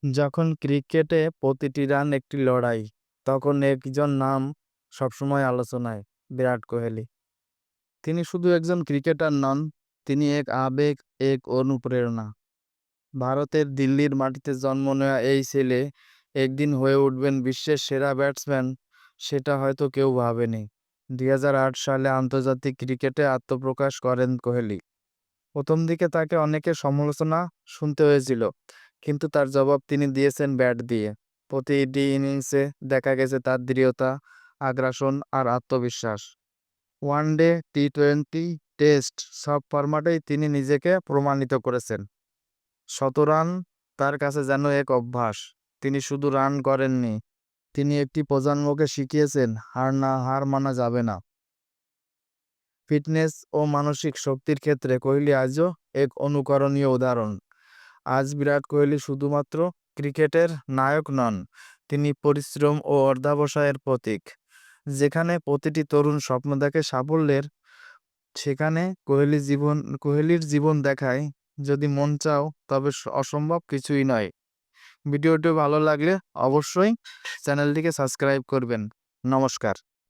যখন ক্রিকেটে প্রতিটি রান একটি লড়াই, তখন একজন নাম সবসময় আলোচনায়, বিরাট কোহলি। তিনি শুধু একজন ক্রিকেটার নন, তিনি এক আবেগ, এক অনুপ্রেরণা। ভারতের দিল্লির মাটিতে জন্ম নেওয়া এই ছেলে একদিন হয়ে উঠবেন বিশ্বের সেরা ব্যাটসম্যান, সেটা হয়তো কেউ ভাবেনি। 2008 সালে আন্তর্জাতিক ক্রিকেটে আত্মপ্রকাশ করেন কোহলি। প্রথম দিকে তাকে অনেকের সমালোচনা শুনতে হয়েছিল, কিন্তু তার জবাব তিনি দিয়েছেন ব্যাট দিয়ে। প্রতিটি ইনিংসে দেখা গেছে তার দৃঢ়তা, আগ্রাসন আর আত্মবিশ্বাস। ওয়ানডে, টি-20, টেস্ট সব ফরম্যাটেই তিনি নিজেকে প্রমাণিত করেছেন। 100 রান তার কাছে যেন এক অভ্যাস। তিনি শুধু রান করেননি, তিনি একটি প্রজন্মকে শিখিয়েছেন হার মানা যাবে না। ফিটনেস ও মানসিক শক্তির ক্ষেত্রে কোহলি আজও এক অনুকরণীয় উদাহরণ। আজ বিরাট কোহলি শুধুমাত্র ক্রিকেটের নায়ক নন, তিনি পরিশ্রম ও অধ্যবসায়ের প্রতীক। যেখানে প্রতিটি তরুণ স্বপ্ন দেখে সাফল্যের, সেখানে কোহলির জীবন দেখায়, যদি মন চাও তবে অসম্ভব কিছুই নয়। ভিডিওটি ভালো লাগলে অবশ্যই চ্যানেলটিকে সাবস্ক্রাইব করবেন। নমস্কার।